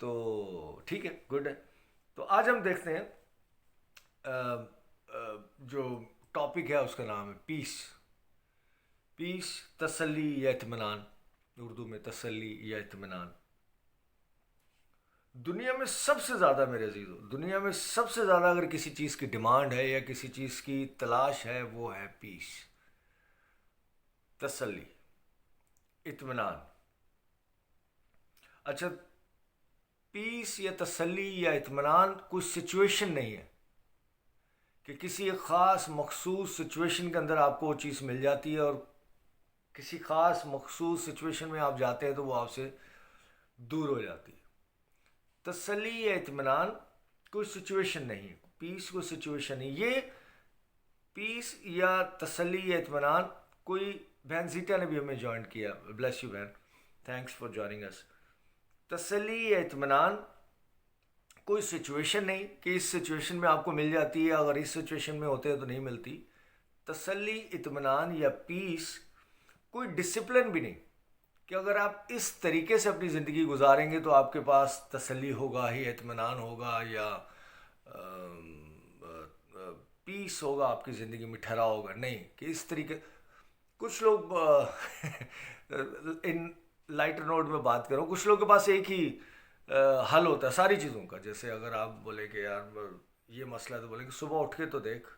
تو ٹھیک ہے، گڈ ہے. تو آج ہم دیکھتے ہیں جو ٹاپک ہے اس کا نام ہے پیس. پیس، تسلی یا اطمینان، اردو میں تسلی یا اطمینان. دنیا میں سب سے زیادہ، میرے عزیزو، دنیا میں سب سے زیادہ اگر کسی چیز کی ڈیمانڈ ہے یا کسی چیز کی تلاش ہے، وہ ہے پیس، تسلی، اطمینان. اچھا، پیس یا تسلی یا اطمینان کوئی سچویشن نہیں ہے کہ کسی ایک خاص مخصوص سچویشن کے اندر آپ کو وہ چیز مل جاتی ہے اور کسی خاص مخصوص سچویشن میں آپ جاتے ہیں تو وہ آپ سے دور ہو جاتی ہے. تسلی یا اطمینان کوئی سچویشن نہیں ہے، پیس کوئی سچویشن نہیں. یہ پیس یا تسلی یا اطمینان کوئی، بہن زیٹا نے بھی ہمیں جوائن کیا، بلیس یو بہن، تھینکس فار جوائننگ اس. تسلی یا اطمینان کوئی سچویشن نہیں کہ اس سچویشن میں آپ کو مل جاتی ہے، اگر اس سچویشن میں ہوتے ہیں تو نہیں ملتی. تسلی، اطمینان یا پیس کوئی ڈسپلن بھی نہیں کہ اگر آپ اس طریقے سے اپنی زندگی گزاریں گے تو آپ کے پاس تسلی ہوگا ہی، اطمینان ہوگا یا پیس ہوگا، آپ کی زندگی میں ٹھہراؤ ہوگا. نہیں کہ اس طریقے. کچھ لوگ ان لائٹر نوٹ میں بات کروں، کچھ لوگوں کے پاس ایک ہی حل ہوتا ہے ساری چیزوں کا. جیسے اگر آپ بولے کہ یار یہ مسئلہ ہے تو بولیں کہ صبح اٹھ کے تو دیکھ.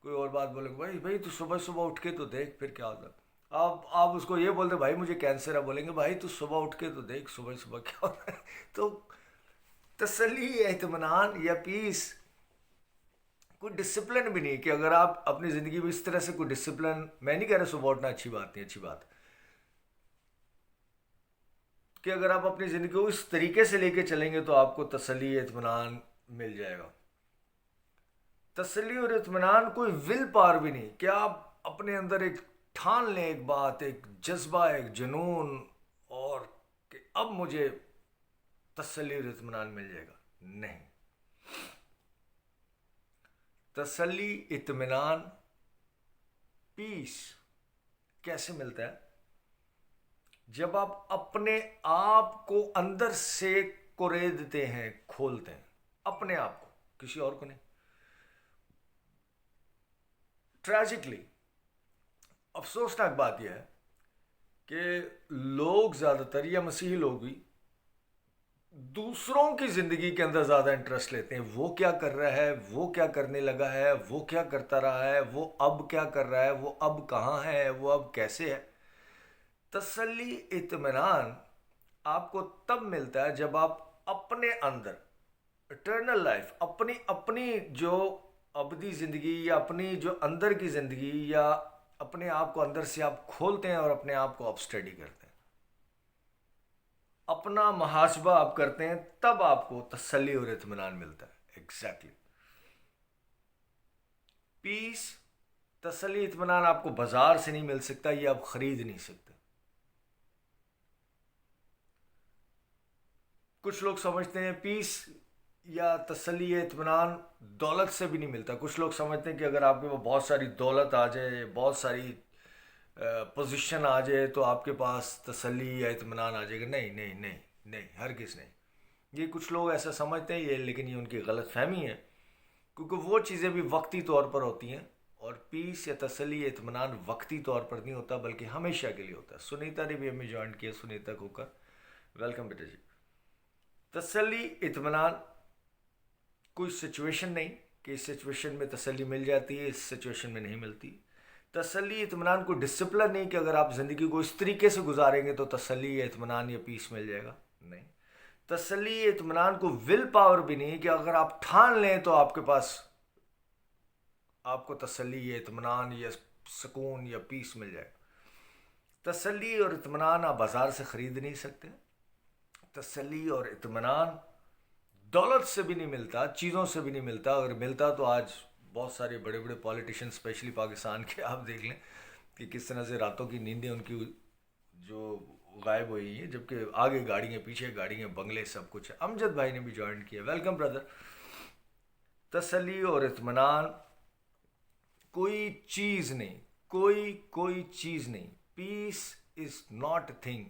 کوئی اور بات بولے کہ بھائی تو صبح صبح اٹھ کے تو دیکھ، پھر کیا ہوتا ہے. آپ اس کو یہ بولتے بھائی مجھے کینسر ہے، بولیں گے بھائی تو صبح اٹھ کے تو دیکھ صبح صبح کیا ہوتا ہے. تو تسلی، اطمینان یا پیس کوئی ڈسپلن بھی نہیں کہ اگر آپ اپنی زندگی میں اس طرح سے کوئی ڈسپلن، میں نہیں کہہ رہا صبح اٹھنا اچھی بات نہیں، اچھی بات کہ اگر آپ اپنی زندگی کو اس طریقے سے لے کے چلیں گے تو آپ کو تسلی، اطمینان مل جائے گا. تسلی اور اطمینان کوئی ول پاور بھی نہیں کہ آپ اپنے اندر ایک ٹھان لیں، ایک بات، ایک جذبہ، ایک جنون، اور کہ اب مجھے تسلی اور اطمینان مل جائے گا. نہیں. تسلی، اطمینان، پیس کیسے ملتا ہے؟ جب آپ اپنے آپ کو اندر سے کوریدتے ہیں، کھولتے ہیں اپنے آپ کو، کسی اور کو نہیں. ٹریجکلی افسوسناک بات یہ ہے کہ لوگ زیادہ تر، یا مسیحی لوگ بھی، دوسروں کی زندگی کے اندر زیادہ انٹرسٹ لیتے ہیں. وہ کیا کر رہا ہے، وہ کیا کرنے لگا ہے، وہ کیا کرتا رہا ہے، وہ اب کیا کر رہا ہے، وہ اب کہاں ہے، وہ اب کیسے ہے. تسلی، اطمینان آپ کو تب ملتا ہے جب آپ اپنے اندر اٹرنل لائف، اپنی جو ابدی زندگی یا اپنی جو اندر کی زندگی، یا اپنے آپ کو اندر سے آپ کھولتے ہیں اور اپنے آپ کو آپ اسٹڈی کرتے ہیں، اپنا محاسبہ آپ کرتے ہیں، تب آپ کو تسلی اور اطمینان ملتا ہے. ایگزیکٹلی. پیس، تسلی، اطمینان آپ کو بازار سے نہیں مل سکتا، یہ آپ خرید نہیں سکتے. کچھ لوگ سمجھتے ہیں پیس یا تسلی یا اطمینان دولت سے بھی نہیں ملتا. کچھ لوگ سمجھتے ہیں کہ اگر آپ کے پاس بہت ساری دولت آ جائے، بہت ساری پوزیشن آ جائے تو آپ کے پاس تسلی یا اطمینان آ جائے گا. نہیں نہیں نہیں نہیں، ہرگز نہیں. یہ کچھ لوگ ایسا سمجھتے ہیں، لیکن یہ ان کی غلط فہمی ہے، کیونکہ وہ چیزیں بھی وقتی طور پر ہوتی ہیں، اور پیس یا تسلی یا اطمینان وقتی طور پر نہیں ہوتا بلکہ ہمیشہ کے لیے ہوتا ہے. سنیتا نے بھی ہمیں جوائن کیا، سنیتا کوکر، ویلکم بیٹا جی. تسلی، اطمینان کوئی سچویشن نہیں کہ اس سچویشن میں تسلی مل جاتی ہے، اس سچویشن میں نہیں ملتی. تسلی، اطمینان کوئی ڈسپلن نہیں کہ اگر آپ زندگی کو اس طریقے سے گزاریں گے تو تسلی یا اطمینان یا پیس مل جائے گا. نہیں. تسلی، اطمینان کو ول پاور بھی نہیں کہ اگر آپ ٹھان لیں تو آپ کے پاس، آپ کو تسلی یا اطمینان یا سکون یا پیس مل جائے گا. تسلی اور اطمینان آپ بازار سے خرید نہیں سکتے. تسلی اور اطمینان دولت سے بھی نہیں ملتا، چیزوں سے بھی نہیں ملتا. اگر ملتا تو آج بہت سارے بڑے بڑے پالیٹیشین، اسپیشلی پاکستان کے، آپ دیکھ لیں کہ کس طرح سے راتوں کی نیندیں ان کی جو غائب ہوئی ہیں، جبکہ آگے گاڑیاں، پیچھے گاڑیاں، بنگلے، سب کچھ ہے. امجد بھائی نے بھی جوائن کیا، ویلکم برادر. تسلی اور اطمینان کوئی چیز نہیں، کوئی چیز نہیں. پیس از ناٹ اے تھنگ.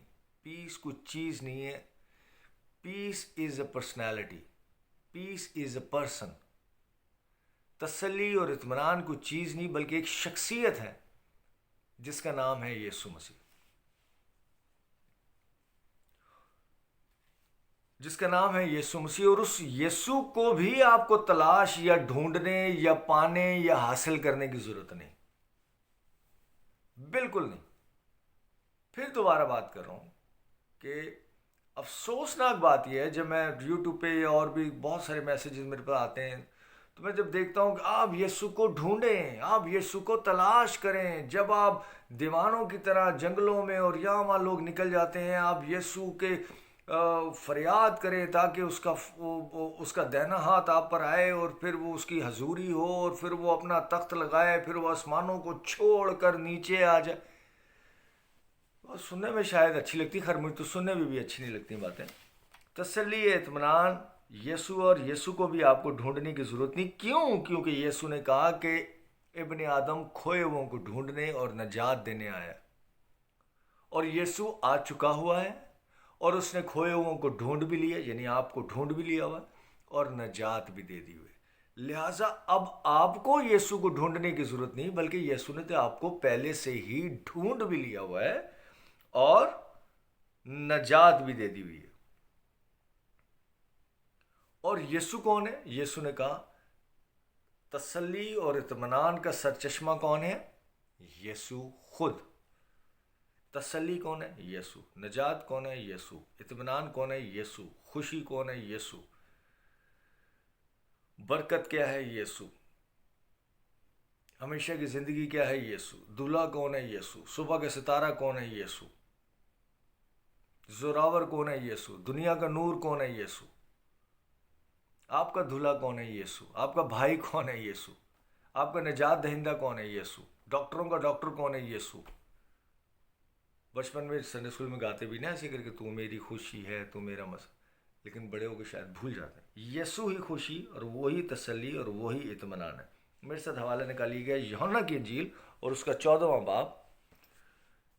پیس کوئی چیز نہیں ہے. Peace is a personality, peace is a person. تسلی اور اطمینان کوئی چیز نہیں بلکہ ایک شخصیت ہے جس کا نام ہے یسوع مسیح، جس کا نام ہے یسوع مسیح. اور اس یسوع کو بھی آپ کو تلاش یا ڈھونڈنے یا پانے یا حاصل کرنے کی ضرورت نہیں، بالکل نہیں. پھر دوبارہ بات کر رہا ہوں کہ افسوسناک بات یہ ہے، جب میں یوٹیوب پہ اور بھی بہت سارے میسیجز میرے پاس آتے ہیں تو میں جب دیکھتا ہوں کہ آپ یسوع کو ڈھونڈیں، آپ یسوع کو تلاش کریں، جب آپ دیوانوں کی طرح جنگلوں میں اور یہاں وہاں لوگ نکل جاتے ہیں، آپ یسوع کے فریاد کریں تاکہ اس کا دہنا ہاتھ آپ پر آئے اور پھر وہ اس کی حضوری ہو اور پھر وہ اپنا تخت لگائے، پھر وہ آسمانوں کو چھوڑ کر نیچے آ جائے. اور سننے میں شاید اچھی لگتی، خیر مجھے تو سننے میں بھی اچھی نہیں لگتی باتیں. تسلی، اطمینان یسوع، اور یسوع کو بھی آپ کو ڈھونڈنے کی ضرورت نہیں. کیوں؟ کیونکہ یسوع نے کہا کہ ابن آدم کھوئے ہوئوں کو ڈھونڈنے اور نجات دینے آیا، اور یسوع آ چکا ہوا ہے اور اس نے کھوئے ہوئوں کو ڈھونڈ بھی لیا، یعنی آپ کو ڈھونڈ بھی لیا ہوا اور نجات بھی دے دی ہوئی. لہٰذا اب آپ کو یسوع کو ڈھونڈنے کی ضرورت نہیں بلکہ یسوع نے تو آپ کو پہلے سے ہی ڈھونڈ بھی لیا ہوا ہے اور نجات بھی دے دی ہوئی ہے. اور یسوع کون ہے؟ یسوع نے کہا تسلی اور اطمینان کا سرچشمہ کون ہے؟ یسوع خود. تسلی کون ہے؟ یسوع. نجات کون ہے؟ یسوع. اطمینان کون ہے؟ یسوع. خوشی کون ہے؟ یسوع. برکت کیا ہے؟ یسوع. ہمیشہ کی زندگی کیا ہے؟ یسوع. دلہا کون ہے؟ یسوع. صبح کا ستارہ کون ہے؟ یسوع. زوراور کون ہے؟ یسوع. دنیا کا نور کون ہے؟ یسوع. آپ کا دلہا کون ہے؟ یسوع. آپ کا بھائی کون ہے؟ یسوع. آپ کا نجات دہندہ کون ہے؟ یسوع. ڈاکٹروں کا ڈاکٹر کون ہے؟ یسوع. بچپن میں سنڈے اسکول میں گاتے بھی نا ایسے کر کے، تو میری خوشی ہے تو میرا مسئلہ، لیکن بڑے ہو کے شاید بھول جاتے ہیں. یسوع ہی خوشی اور وہی تسلی اور وہی اطمینان ہے. میرے ساتھ حوالہ نکالی گیا یوحنا کی انجیل اور اس کا 14واں باب،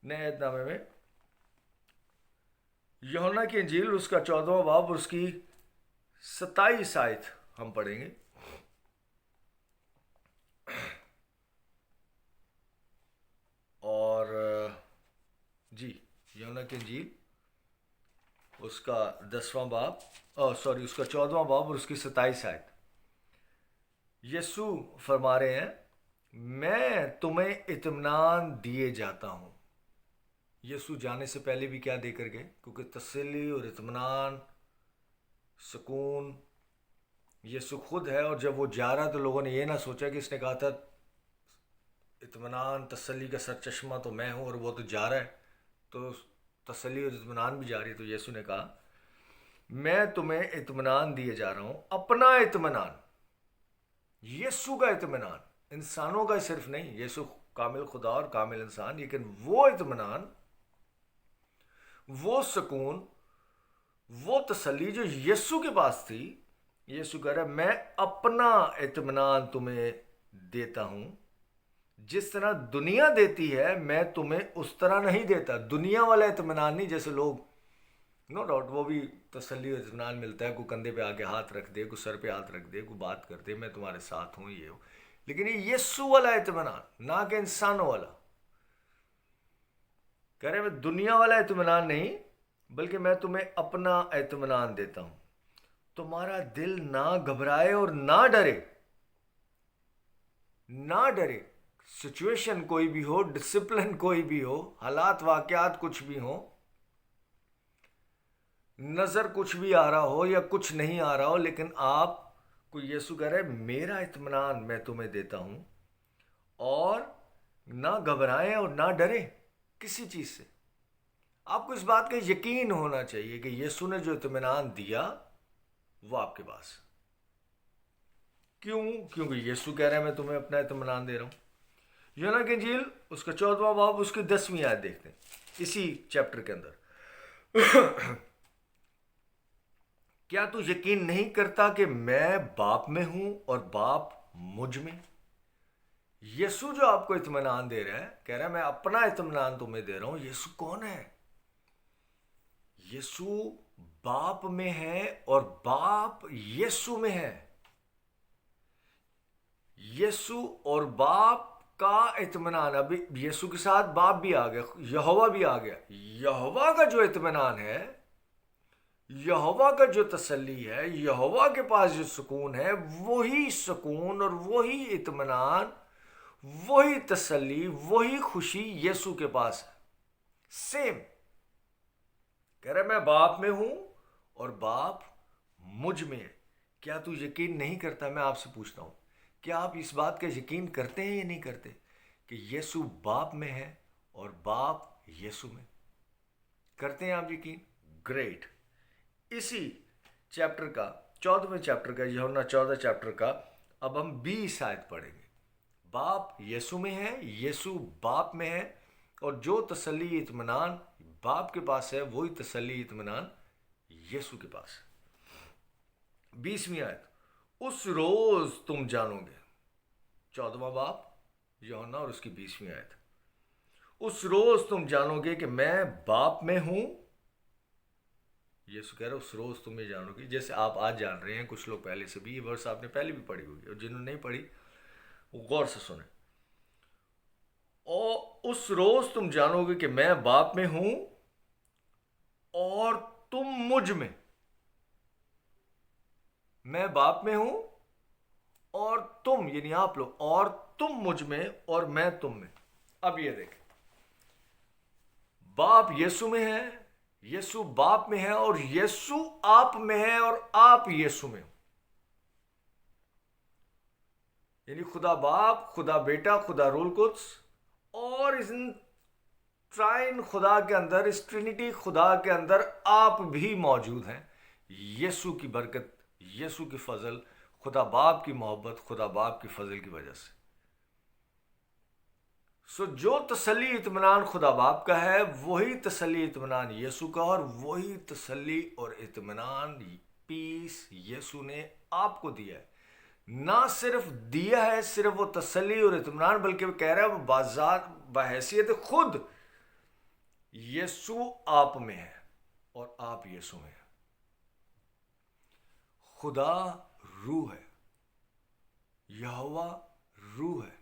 نئے عہد نامے میں یوحنا کی انجیل اس کا 14واں باب اور اس کی 27 آیت ہم پڑھیں گے. اور جی یوحنا کی انجیل اس کا 10واں باب، اس کا 14واں باب اور اس کی 27 آیت. یسوع فرما رہے ہیں میں تمہیں اطمینان دیے جاتا ہوں. یسوع جانے سے پہلے بھی کیا دے کر گئے؟ کیونکہ تسلی اور اطمینان، سکون یسوع خود ہے. اور جب وہ جا رہا تو لوگوں نے یہ نہ سوچا کہ اس نے کہا تھا اطمینان تسلی کا سر چشمہ تو میں ہوں، اور وہ تو جا رہا ہے تو تسلی اور اطمینان بھی جا رہی ہے. تو یسوع نے کہا میں تمہیں اطمینان دیے جا رہا ہوں، اپنا اطمینان. یسوع کا اطمینان، انسانوں کا صرف نہیں. یسوع کامل خدا اور کامل انسان، لیکن وہ اطمینان، وہ سکون، وہ تسلی جو یسوع کے پاس تھی. یسوع کہہ رہا ہے میں اپنا اطمینان تمہیں دیتا ہوں. جس طرح دنیا دیتی ہے میں تمہیں اس طرح نہیں دیتا. دنیا والا اطمینان نہیں، جیسے لوگ نو ڈاؤٹ وہ بھی تسلی اور اطمینان ملتا ہے، کوئی کندھے پہ آ کے ہاتھ رکھ دے، کوئی سر پہ ہاتھ رکھ دے، کوئی بات کر دے میں تمہارے ساتھ ہوں، یہ ہو. لیکن یہ یسوع والا اطمینان، نہ کہ انسانوں والا. کہہ رہے میں دنیا والا اطمینان نہیں بلکہ میں تمہیں اپنا اطمینان دیتا ہوں. تمہارا دل نہ گھبرائے اور نہ ڈرے. نہ ڈرے. سچویشن کوئی بھی ہو، ڈسپلن کوئی بھی ہو، حالات واقعات کچھ بھی ہوں، نظر کچھ بھی آ رہا ہو یا کچھ نہیں آ رہا ہو، لیکن آپ کو یسوع کہہ رہے میرا اطمینان میں تمہیں دیتا ہوں. اور نہ گھبرائیں اور نہ ڈریں کسی چیز سے. آپ کو اس بات کا یقین ہونا چاہیے کہ یسوع نے جو اطمینان دیا وہ آپ کے پاس. کیوں؟ کیونکہ یسوع کہہ رہا ہے میں تمہیں اپنا اطمینان دے رہا ہوں. یوحنا کی انجیل اس کا 14واں باب اس کی 10ویں آیت دیکھتے ہیں اسی چیپٹر کے اندر. کیا تو یقین نہیں کرتا کہ میں باپ میں ہوں اور باپ مجھ میں؟ یسوع جو آپ کو اطمینان دے رہا ہے، کہہ رہا ہے میں اپنا اطمینان تمہیں دے رہا ہوں. یسوع کون ہے؟ یسوع باپ میں ہے اور باپ یسوع میں ہے. یسوع اور باپ کا اطمینان. ابھی یسوع کے ساتھ باپ بھی آ گیا, یہوہ بھی آ گیا. یہوہ کا جو اطمینان ہے, یہوہ کا جو تسلی ہے, یہوہ کے پاس جو سکون ہے, وہی سکون اور وہی اطمینان, وہی تسلی, وہی خوشی یسوع کے پاس ہے. سیم. کہہ رہا میں باپ میں ہوں اور باپ مجھ میں ہے. کیا تو یقین نہیں کرتا؟ میں آپ سے پوچھتا ہوں, کیا آپ اس بات کا یقین کرتے ہیں یا نہیں کرتے کہ یسوع باپ میں ہے اور باپ یسوع میں؟ کرتے ہیں آپ یقین؟ گریٹ. اسی چیپٹر کا 14ویں چیپٹر کا, یوحنا 14 چیپٹر کا اب ہم 20 آیت پڑھیں گے. باپ یسوع میں ہے, یسوع باپ میں ہے, اور جو تسلی اطمینان باپ کے پاس ہے وہی تسلی اطمینان یسوع کے پاس ہے. 20ویں آیت, اس روز تم جانو گے. 14واں باب یوحنا اور اس کی 20ویں آیت. اس روز تم جانو گے کہ میں باپ میں ہوں. یسوع کہہ رہا اس روز تم یہ جانو گے, جیسے آپ آج جان رہے ہیں. کچھ لوگ پہلے سے بھی, یہ ورس آپ نے پہلے بھی پڑھی ہوگی, اور جنہوں نے نہیں پڑھی وہ غور سے سنیں. اور اس روز تم جانو گے کہ میں باپ میں ہوں اور تم مجھ میں. میں باپ میں ہوں اور تم, یعنی آپ لوگ, اور تم مجھ میں اور میں تم میں. اب یہ دیکھیں, باپ یسوع میں ہے, یسوع باپ میں ہے, اور یسوع آپ میں ہے اور آپ یسوع میں ہو. یعنی خدا باپ, خدا بیٹا, خدا روح القدس, اور اس ٹرائن خدا کے اندر, اس ٹرینٹی خدا کے اندر آپ بھی موجود ہیں. یسوع کی برکت, یسوع کی فضل, خدا باپ کی محبت, خدا باپ کی فضل کی وجہ سے. جو تسلی اطمینان خدا باپ کا ہے وہی تسلی اطمینان یسوع کا, اور وہی تسلی اور اطمینان پیس یسوع نے آپ کو دیا ہے. نہ صرف دیا ہے صرف وہ تسلی اور اطمینان, بلکہ وہ کہہ رہا ہے وہ بذات بحیثیت خود یسوع آپ میں ہے اور آپ یسوع میں ہے. خدا روح ہے, یہوہ روح ہے,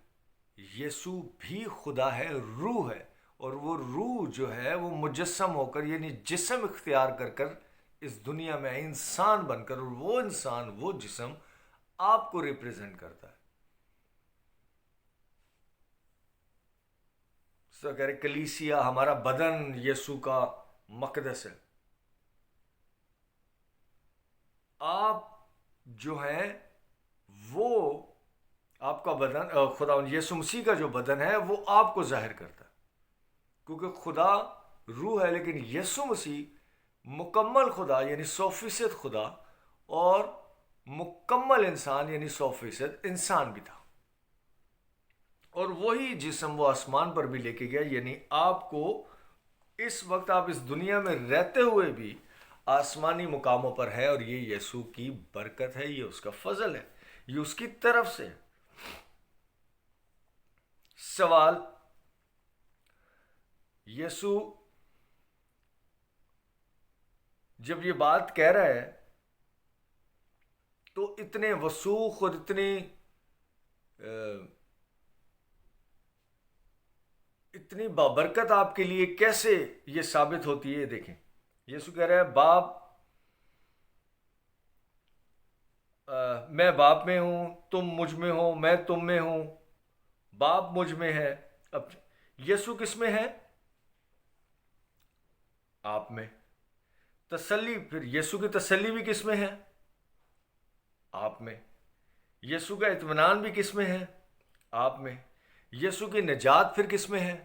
یسوع بھی خدا ہے, روح ہے, اور وہ روح جو ہے وہ مجسم ہو کر, یعنی جسم اختیار کر کر اس دنیا میں انسان بن کر, اور وہ انسان, وہ جسم آپ کو ریپریزنٹ کرتا ہے. تو کہہ رہے کلیسیا, ہمارا بدن یسوع کا مقدس ہے. آپ جو ہیں وہ, آپ کا بدن, خدا یسوع مسیح کا جو بدن ہے وہ آپ کو ظاہر کرتا ہے, کیونکہ خدا روح ہے لیکن یسوع مسیح مکمل خدا یعنی 100% خدا اور مکمل انسان یعنی 100% انسان بھی تھا. اور وہی جسم وہ آسمان پر بھی لے کے گیا. یعنی آپ کو اس وقت, آپ اس دنیا میں رہتے ہوئے بھی آسمانی مقاموں پر ہے, اور یہ یسوع کی برکت ہے, یہ اس کا فضل ہے, یہ اس کی طرف سے. سوال, یسوع جب یہ بات کہہ رہا ہے تو اتنے وثوق اور اتنی بابرکت آپ کے لیے کیسے یہ ثابت ہوتی ہے؟ دیکھیں, یسوع کہہ رہا ہے باپ, میں باپ میں ہوں, تم مجھ میں ہو, میں تم میں ہوں, باپ مجھ میں ہے. اب یسوع کس میں ہے؟ آپ میں. تسلی, پھر یسوع کی تسلی بھی کس میں ہے؟ آپ میں. یسوع کا اطمینان بھی کس میں ہے؟ آپ میں. یسوع کی نجات پھر کس میں ہے؟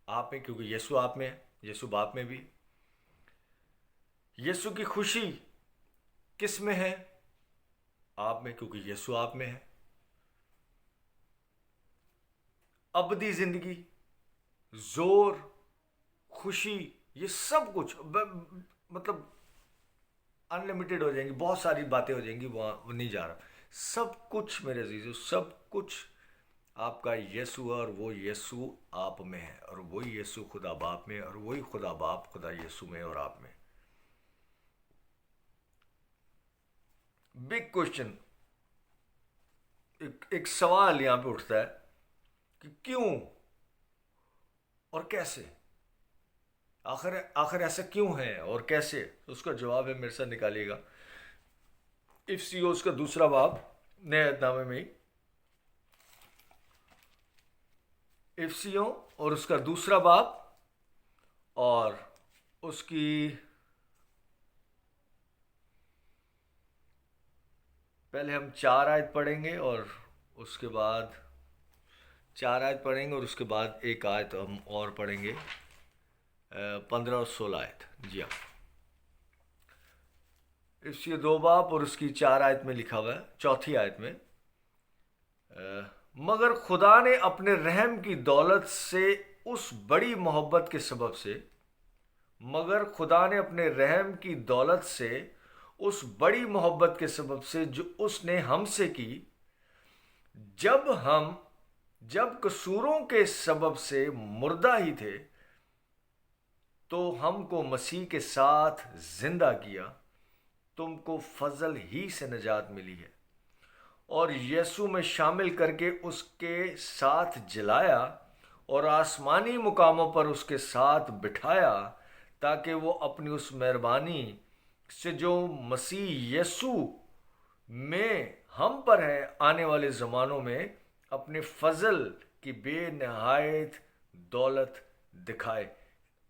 آپ میں, کیونکہ یسوع آپ میں ہے, یسوع باپ میں بھی. یسوع کی خوشی کس میں ہے؟ آپ میں, کیونکہ یسوع آپ میں ہے. ابدی زندگی, زور, خوشی, یہ سب کچھ مطلب انلمیٹڈ ہو جائیں گی, بہت ساری باتیں ہو جائیں گی, وہاں نہیں جا رہا. سب کچھ میرے عزیزو, سب کچھ آپ کا یسوع, اور وہ یسوع آپ میں ہے, اور وہی یسوع خدا باپ میں, اور وہی خدا باپ خدا یسوع میں اور آپ میں. بگ کوشچن، ایک سوال یہاں پہ اٹھتا ہے کہ کیوں اور کیسے، آخر ایسا کیوں ہے اور کیسے؟ اس کا جواب ہے، میرے ساتھ نکالیے گا افسیوس کا دوسرا باب، نئے عہد نامے میں ہی، افسیوں اور اس کا دوسرا باب، اور اس کی پہلے ہم 4 آیت پڑھیں گے، اور اس کے بعد 4 آیت پڑھیں گے، اور اس کے بعد ایک آیت ہم اور پڑھیں گے، 15 اور 16 آیت. جی ہاں، اس یہ 2 باب اور اس کی 4 آیت میں لکھا ہوا ہے، چوتھی آیت میں، مگر خدا نے اپنے رحم کی دولت سے اس بڑی محبت کے سبب سے، مگر خدا نے اپنے رحم کی دولت سے اس بڑی محبت کے سبب سے جو اس نے ہم سے کی، جب قصوروں کے سبب سے مردہ ہی تھے تو ہم کو مسیح کے ساتھ زندہ کیا، تم کو فضل ہی سے نجات ملی ہے، اور یسوع میں شامل کر کے اس کے ساتھ جلایا اور آسمانی مقاموں پر اس کے ساتھ بٹھایا، تاکہ وہ اپنی اس مہربانی سے جو مسیح یسوع میں ہم پر ہے آنے والے زمانوں میں اپنے فضل کی بے نہایت دولت دکھائے.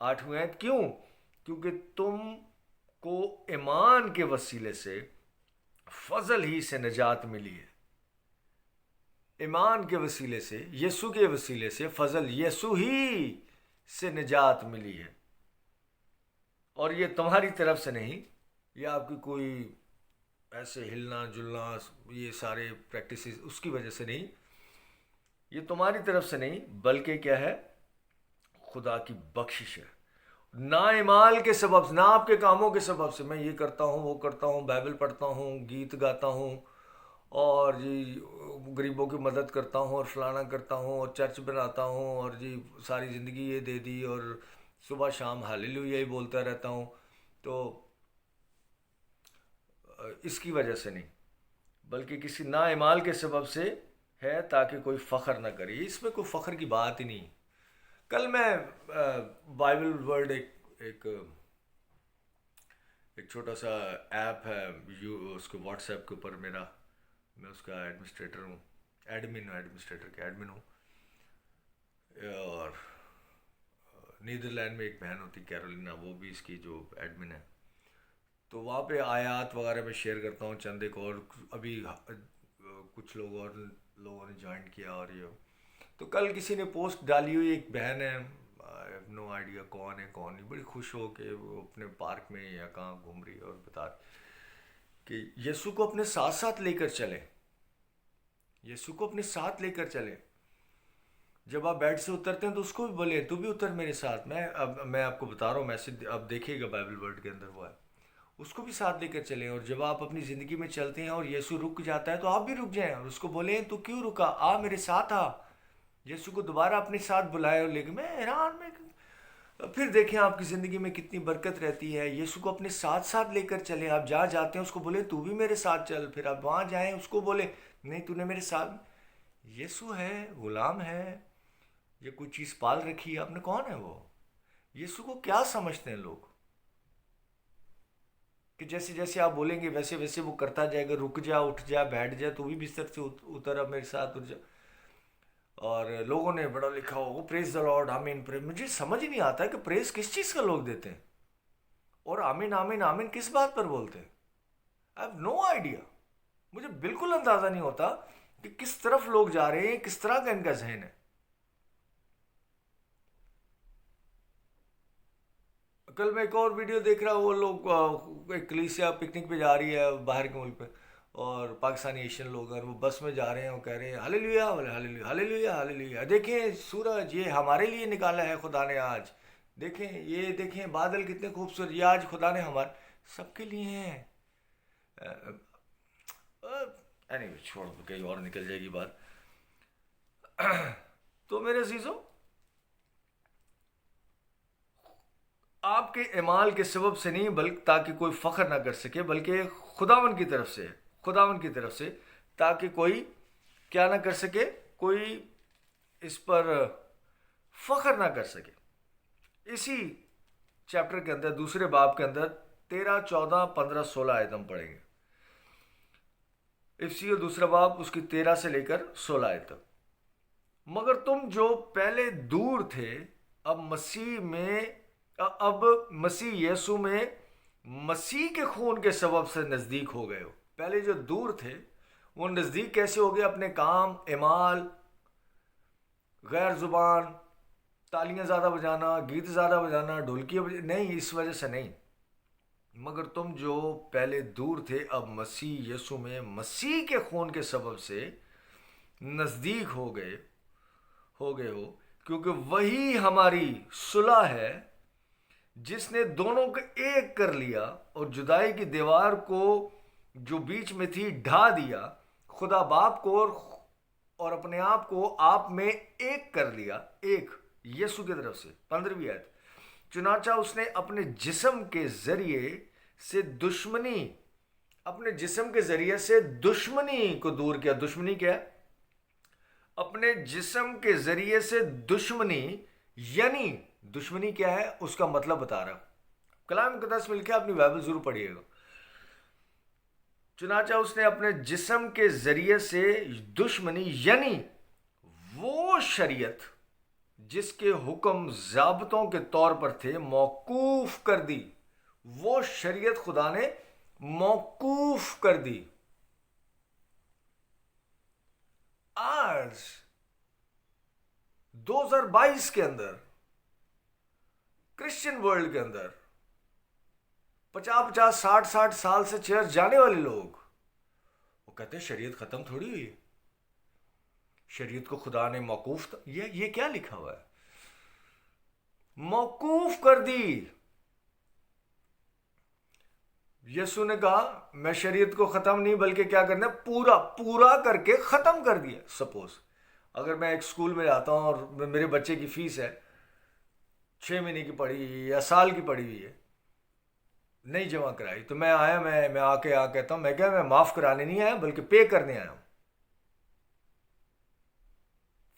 8ویں آیت، کیونکہ تم کو ایمان کے وسیلے سے فضل ہی سے نجات ملی ہے. ایمان کے وسیلے سے، یسوع کے وسیلے سے، فضل یسوع ہی سے نجات ملی ہے، اور یہ تمہاری طرف سے نہیں، یہ آپ کی کوئی ایسے ہلنا جلنا یہ سارے پریکٹسز اس کی وجہ سے نہیں، یہ تمہاری طرف سے نہیں، بلکہ کیا ہے؟ خدا کی بخشش ہے. نہ اعمال کے سبب سے، نہ آپ کے کاموں کے سبب سے، میں یہ کرتا ہوں وہ کرتا ہوں، بائبل پڑھتا ہوں، گیت گاتا ہوں، اور جی غریبوں کی مدد کرتا ہوں، اور فلانا کرتا ہوں، اور چرچ بناتا ہوں، اور جی ساری زندگی یہ دے دی، اور صبح شام ہاللیلویا ہی بولتا رہتا ہوں، تو اس کی وجہ سے نہیں، بلکہ کسی نا اعمال کے سبب سے ہے، تاکہ کوئی فخر نہ کرے. اس میں کوئی فخر کی بات ہی نہیں. کل میں بائبل ورڈ ایک چھوٹا سا ایپ ہے، اس کو واٹس ایپ کے اوپر میں اس کا ایڈمنسٹریٹر ہوں، ایڈمنسٹریٹر کے ایڈمن ہوں، اور نیدرلینڈ میں ایک بہن ہوتی کیرولینا، وہ بھی اس کی جو ایڈمن ہے، تو وہاں پہ آیات وغیرہ میں شیئر کرتا ہوں. چند ایک اور ابھی کچھ لوگوں نے جوائن کیا، اور یہ تو کل کسی نے پوسٹ ڈالی ہوئی، ایک بہن ہے، نو آئیڈیا کون ہے کون نہیں، بڑی خوش ہو کہ وہ اپنے پارک میں یا کہاں گھوم رہی ہے، اور بتا کہ یسوع کو اپنے ساتھ ساتھ لے کر چلیں، یسوع کو اپنے ساتھ لے کر چلیں. جب آپ بیڈ سے اترتے ہیں تو اس کو بھی بولے تو بھی اتر میرے ساتھ. میں آپ کو بتا رہا ہوں میسج، آپ دیکھیے گا بائبل ورڈ کے اندر وہ ہے، اس کو بھی ساتھ لے کر چلیں. اور جب آپ اپنی زندگی میں چلتے ہیں اور یسوع رک جاتا ہے تو آپ بھی رک جائیں، اور اس کو بولیں تو کیوں رکا، آ میرے ساتھ آ. یسوع کو دوبارہ اپنے ساتھ بلائے، اور لے کے میں حیران میں پھر دیکھیں آپ کی زندگی میں کتنی برکت رہتی ہے. یسوع کو اپنے ساتھ ساتھ لے کر چلیں. آپ جہاں جاتے ہیں اس کو بولیں تو بھی میرے ساتھ چل، پھر آپ وہاں جائیں اس کو بولیں نہیں تو نے میرے ساتھ. یسوع ہے، غلام ہے، یہ کوئی چیز پال رکھی ہے آپ نے، کون ہے وہ؟ یسوع کو کیا سمجھتے ہیں لوگ کہ جیسے جیسے آپ بولیں گے ویسے ویسے وہ کرتا جائے گا، رک جا، اٹھ جا، بیٹھ جا، تو بھی بستر سے اتر، اب میرے ساتھ اتر جا. اور لوگوں نے بڑا لکھا ہو پریز دا لارڈ، آمین. مجھے سمجھ ہی نہیں آتا ہے کہ پریز کس چیز کا لوگ دیتے ہیں، اور آمین آمین آمین کس بات پر بولتے ہیں. I have no idea. مجھے بالکل اندازہ نہیں ہوتا کہ کس طرف لوگ جا رہے ہیں، کس طرح کا ان کا ذہن ہے. کل میں ایک اور ویڈیو دیکھ رہا ہوں، وہ لوگ ایک کلیسیا پکنک پہ جا رہی ہے باہر کے ملک پہ، اور پاکستانی ایشین لوگ ہیں، وہ بس میں جا رہے ہیں، وہ کہہ رہے ہیں ہاللیلویا ہاللیلویا ہاللیلویا ہاللیلویا، دیکھیں سورج یہ ہمارے لیے نکالا ہے خدا نے آج، دیکھیں یہ دیکھیں بادل کتنے خوبصورت، یہ آج خدا نے ہمارے سب کے لیے ہیں. anyway چھوڑ دو، کہیں اور نکل جائے گی بات. تو میرے عزیزوں، آپ کے اعمال کے سبب سے نہیں، بلکہ تاکہ کوئی فخر نہ کر سکے، بلکہ خداوند کی طرف سے، خداوند کی طرف سے، تاکہ کوئی کیا نہ کر سکے، کوئی اس پر فخر نہ کر سکے۔ اسی چیپٹر کے اندر، دوسرے باب کے اندر 13، 14، 15، 16 آیت ہم پڑھیں گے۔ افسیوں دوسرا باب اس کی 13 سے لے کر 16 آیت تک۔ مگر تم جو پہلے دور تھے اب مسیح یسو میں مسیح کے خون کے سبب سے نزدیک ہو گئے ہو۔ پہلے جو دور تھے وہ نزدیک کیسے ہو گئے؟ اپنے کام، اعمال، غیر زبان، تالیاں زیادہ بجانا، گیت زیادہ بجانا، ڈھولکیاں بجانا، نہیں، اس وجہ سے نہیں۔ مگر تم جو پہلے دور تھے اب مسیح یسو میں مسیح کے خون کے سبب سے نزدیک ہو گئے ہو، کیونکہ وہی ہماری صلح ہے، جس نے دونوں کو ایک کر لیا اور جدائی کی دیوار کو جو بیچ میں تھی ڈھا دیا، خدا باپ کو اور اپنے آپ کو آپ میں ایک کر لیا، ایک یسوع کی طرف سے۔ 15ویں آیت، چنانچہ اس نے اپنے جسم کے ذریعے سے دشمنی کو دور کیا۔ دشمنی کیا ہے؟ اپنے جسم کے ذریعے سے دشمنی، یعنی دشمنی کیا ہے اس کا مطلب بتا رہا ہوں۔ کلام مقدس مل کے اپنی بائبل ضرور پڑھیے گا۔ چنانچہ اس نے اپنے جسم کے ذریعے سے دشمنی، یعنی وہ شریعت جس کے حکم ضابطوں کے طور پر تھے، موقوف کر دی۔ وہ شریعت خدا نے موقوف کر دی۔ آج 2022 کے اندر، کرسچن ورلڈ کے اندر 50، 60 سال سے چرچ جانے والے لوگ وہ کہتے ہیں شریعت ختم تھوڑی ہوئی ہے، شریعت کو خدا نے موقوف یہ کیا لکھا ہوا ہے؟ موقوف کر دی۔ یسوع نے کہا میں شریعت کو ختم نہیں بلکہ کیا کرنا ہے، پورا کر کے ختم کر دیا۔ سپوز اگر میں ایک اسکول میں جاتا ہوں اور میرے بچے کی فیس ہے 6 مہینے کی پڑھی ہوئی یا سال کی پڑھی ہوئی ہے، نہیں جمع کرائی، تو میں آیا، میں آ کے کہتا ہوں میں معاف کرانے نہیں آیا بلکہ پے کرنے آیا ہوں،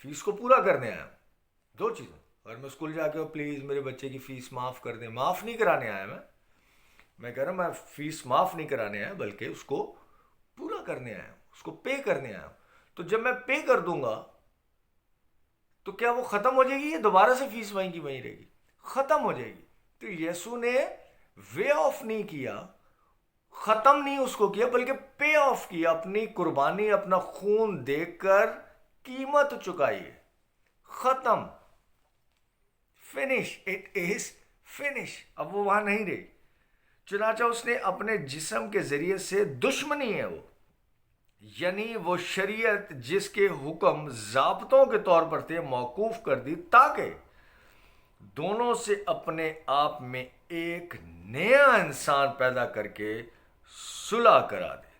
فیس کو پورا کرنے آیا ہوں۔ دو چیزیں، اگر میں اسکول جا کے پلیز میرے بچے کی فیس معاف کر دیں، معاف نہیں کرانے آیا میں کہہ رہا ہوں میں فیس معاف نہیں کرانے آیا بلکہ اس کو پورا کرنے آیا ہوں، اس کو پے کرنے آیا ہوں۔ تو جب میں پے کر دوں گا تو کیا وہ ختم ہو جائے گی یا دوبارہ سے فیس وہیں کی وہیں رہے گی؟ ختم ہو جائے گی۔ تو یسوع نے وے آف نہیں کیا، ختم نہیں اس کو کیا بلکہ پے آف کیا، اپنی قربانی، اپنا خون دے کر قیمت چکائی ہے۔ ختم، فنش، اٹ از فنش۔ اب وہ وہاں نہیں رہی۔ چنانچہ اس نے اپنے جسم کے ذریعے سے دشمنی ہے وہ، یعنی وہ شریعت جس کے حکم ضابطوں کے طور پر تھے، موقوف کر دی، تاکہ دونوں سے اپنے آپ میں ایک نیا انسان پیدا کر کے صلح کرا دے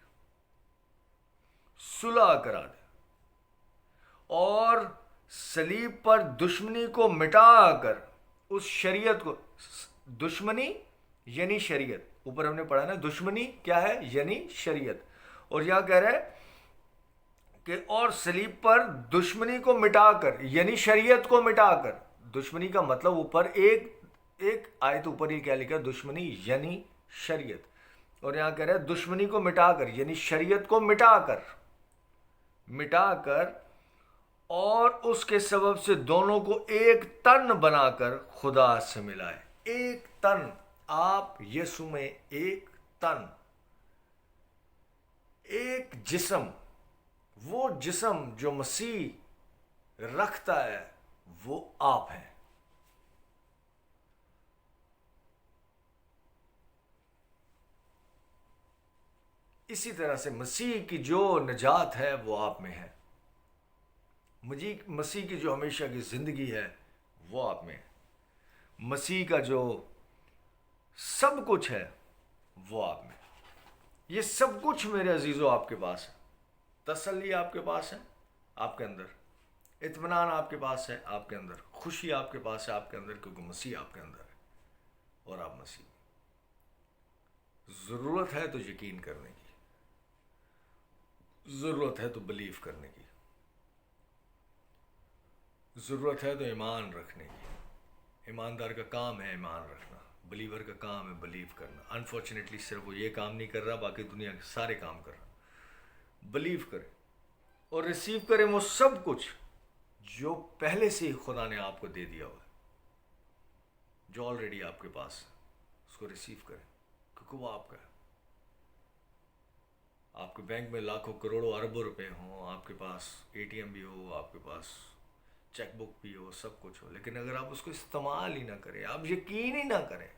اور صلیب پر دشمنی کو مٹا کر اس شریعت کو، دشمنی یعنی شریعت، اوپر ہم نے پڑھا نا، دشمنی کیا ہے؟ یعنی شریعت۔ اور یہاں کہہ رہے کہ اور صلیب پر دشمنی کو مٹا کر، یعنی شریعت کو مٹا کر، دشمنی کا مطلب اوپر ایک آیت اوپر ہی کیا لکھا ہے؟ دشمنی یعنی شریعت۔ اور یہاں کہہ رہے دشمنی کو مٹا کر، یعنی شریعت کو مٹا کر اور اس کے سبب سے دونوں کو ایک تن بنا کر خدا سے ملائے۔ ایک تن، آپ یسوع میں ایک تن، ایک جسم۔ وہ جسم جو مسیح رکھتا ہے وہ آپ ہیں۔ اسی طرح سے مسیح کی جو نجات ہے وہ آپ میں ہے، مسیح کی جو ہمیشہ کی زندگی ہے وہ آپ میں ہے، مسیح کا جو سب کچھ ہے وہ آپ میں۔ یہ سب کچھ میرے عزیزوں آپ کے پاس ہے، تسلی آپ کے پاس ہے، آپ کے اندر اطمینان، آپ کے پاس ہے، آپ کے اندر خوشی، آپ کے پاس ہے، آپ کے اندر، کیونکہ مسیح آپ کے اندر ہے اور آپ مسیح۔ ضرورت ہے تو یقین کرنے کی، ضرورت ہے تو بلیو کرنے کی، ضرورت ہے تو ایمان رکھنے کی۔ ایماندار کا کام ہے ایمان رکھنا، بلیور کا کام ہے بلیو کرنا۔ انفارچونیٹلی صرف وہ یہ کام نہیں کر رہا، باقی دنیا کے سارے کام کر رہا۔ بلیو کرے اور ریسیو کریں وہ سب کچھ جو پہلے سے ہی خدا نے آپ کو دے دیا ہوا ہے، جو آلریڈی آپ کے پاس ہے، اس کو ریسیو کریں کیونکہ وہ آپ کا ہے۔ آپ کے بینک میں لاکھوں کروڑوں اربوں روپے ہوں، آپ کے پاس اے ٹی ایم بھی ہو، آپ کے پاس چیک بک بھی ہو، سب کچھ ہو، لیکن اگر آپ اس کو استعمال ہی نہ کریں، آپ یقین ہی نہ کریں،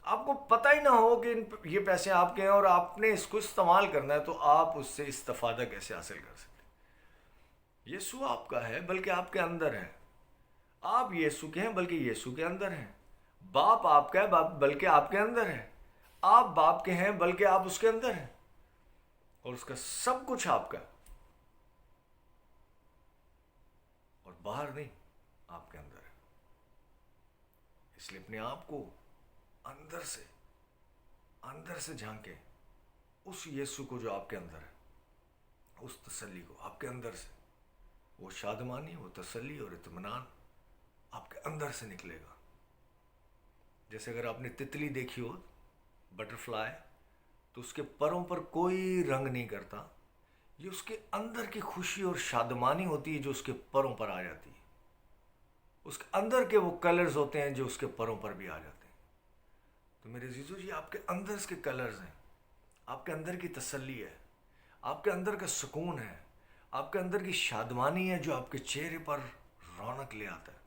آپ کو پتہ ہی نہ ہو کہ یہ پیسے آپ کے ہیں اور آپ نے اس کو استعمال کرنا ہے، تو آپ اس سے استفادہ کیسے حاصل کر سکتے ہیں؟ یسوع آپ کا ہے بلکہ آپ کے اندر ہے، آپ یسوع کے ہیں بلکہ یسوع کے اندر ہیں، باپ آپ کا ہے بلکہ آپ کے اندر ہے، آپ باپ کے ہیں بلکہ آپ اس کے اندر ہیں، اور اس کا سب کچھ آپ کا، اور باہر نہیں، آپ کے اندر ہے۔ اس لیے اپنے آپ کو اندر سے جھانکے اس یسوع کو جو آپ کے اندر ہے، اس تسلی کو آپ کے اندر سے، وہ شادمانی، وہ تسلی اور اطمینان آپ کے اندر سے نکلے گا۔ جیسے اگر آپ نے تتلی دیکھی ہو، بٹرفلائی، تو اس کے پروں پر کوئی رنگ نہیں کرتا، یہ اس کے اندر کی خوشی اور شادمانی ہوتی ہے جو اس کے پروں پر آ جاتی ہے، اس کے اندر کے وہ کلرز ہوتے ہیں جو اس کے پروں پر بھی آ جاتے ہیں۔ تو میرے عزیزو، یہ آپ کے اندر کے کلرز ہیں، آپ کے اندر کی تسلی ہے، آپ کے اندر کا سکون ہے، آپ کے اندر کی شادمانی ہے جو آپ کے چہرے پر رونق لے آتا ہے۔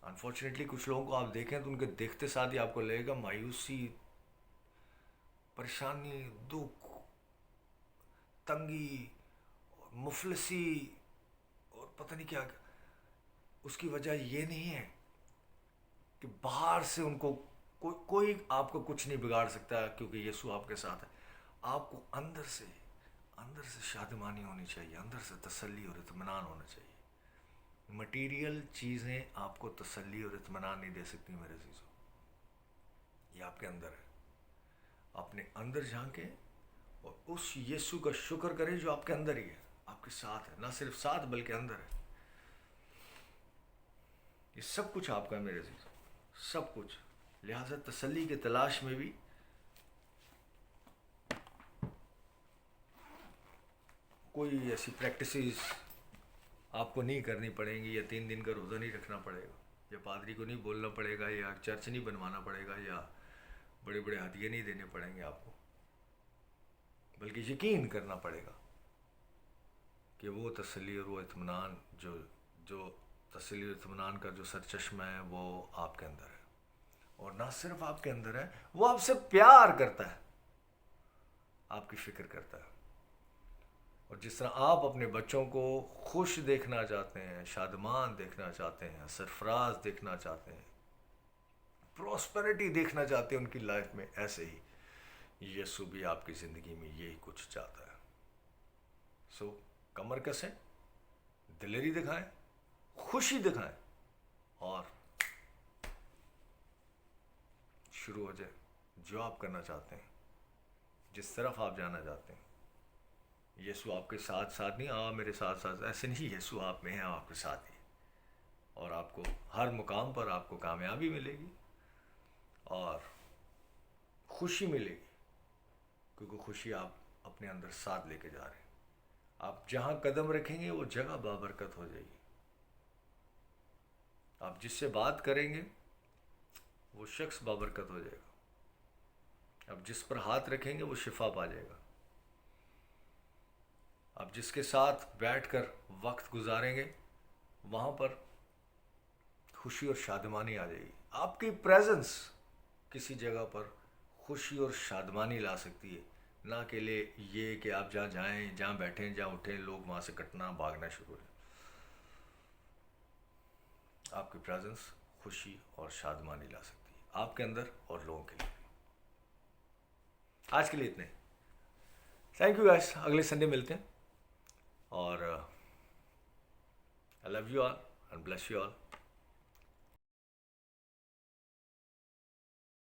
انفارچونیٹلی کچھ لوگوں کو آپ دیکھیں تو ان کے دیکھتے ساتھ ہی آپ کو لگے گا مایوسی، پریشانی، دکھ، تنگی اور مفلسی اور پتہ نہیں کیا۔ اس کی وجہ یہ نہیں ہے کہ باہر سے ان کو کوئی آپ کو کچھ نہیں بگاڑ سکتا کیونکہ یسوع آپ کے ساتھ ہے۔ آپ کو اندر سے شادمانی ہونی چاہیے، اندر سے تسلی اور اطمینان ہونا چاہیے۔ مٹیریل چیزیں آپ کو تسلی اور اطمینان نہیں دے سکتی میرے عزیزو، یہ آپ کے اندر ہے۔ اپنے اندر جھانکیں اور اس یسوع کا شکر کریں جو آپ کے اندر ہی ہے، آپ کے ساتھ ہے، نہ صرف ساتھ بلکہ اندر ہے۔ یہ سب کچھ آپ کا ہے میرے عزیز، سب کچھ۔ لہٰذا تسلی کے تلاش میں بھی کوئی ایسی پریکٹسز آپ کو نہیں کرنی پڑیں گی، یا 3 دن کا روزہ نہیں رکھنا پڑے گا، یا پادری کو نہیں بولنا پڑے گا، یا چرچ نہیں بنوانا پڑے گا، یا بڑے بڑے ہدیے نہیں دینے پڑیں گے آپ کو، بلکہ یقین کرنا پڑے گا کہ وہ تسلی اور وہ اطمینان جو تسلی اور اطمینان کا جو سرچشمہ ہے وہ آپ کے اندر ہے، اور نہ صرف آپ کے اندر ہے، وہ آپ سے پیار کرتا ہے، آپ کی فکر کرتا ہے۔ اور جس طرح آپ اپنے بچوں کو خوش دیکھنا چاہتے ہیں، شادمان دیکھنا چاہتے ہیں، سرفراز دیکھنا چاہتے ہیں، پراسپیرٹی دیکھنا چاہتے ہیں ان کی لائف میں، ایسے ہی یسوع بھی آپ کی زندگی میں یہی کچھ چاہتا ہے۔ سو کمر کسیں، دلیری دکھائیں، خوشی دکھائیں، اور شروع ہو جائے جو آپ کرنا چاہتے ہیں، جس طرف آپ جانا چاہتے ہیں۔ یسوع آپ کے ساتھ ساتھ نہیں، میرے ساتھ ساتھ، ایسے نہیں، یسوع آپ میں ہے، آپ کے ساتھ ہی، اور آپ کو ہر مقام پر آپ کو کامیابی ملے گی اور خوشی ملے گی، کیونکہ خوشی آپ اپنے اندر ساتھ لے کے جا رہے ہیں۔ آپ جہاں قدم رکھیں گے وہ جگہ بابرکت ہو جائے گی۔ آپ جس سے بات کریں گے وہ شخص بابرکت ہو جائے گا۔ آپ جس پر ہاتھ رکھیں گے وہ شفا پا جائے گا۔ آپ جس کے ساتھ بیٹھ کر وقت گزاریں گے وہاں پر خوشی اور شادمانی آ جائے گی۔ آپ کی پریزنس کسی جگہ پر خوشی اور شادمانی لا سکتی ہے، نہ کہ یہ کہ آپ جہاں جائیں، جہاں بیٹھیں، جہاں اٹھیں، لوگ وہاں سے کٹنا، بھاگنا شروع ہو جائے۔ آپ کی پریزنس خوشی اور شادمانی لا سکتی ہے، آپ کے اندر اور لوگوں کے لیے۔ آج کے لیے اتنے، تھینک یو گائس، اگلے سنڈے ملتے ہیں، اور I love you all and bless you all.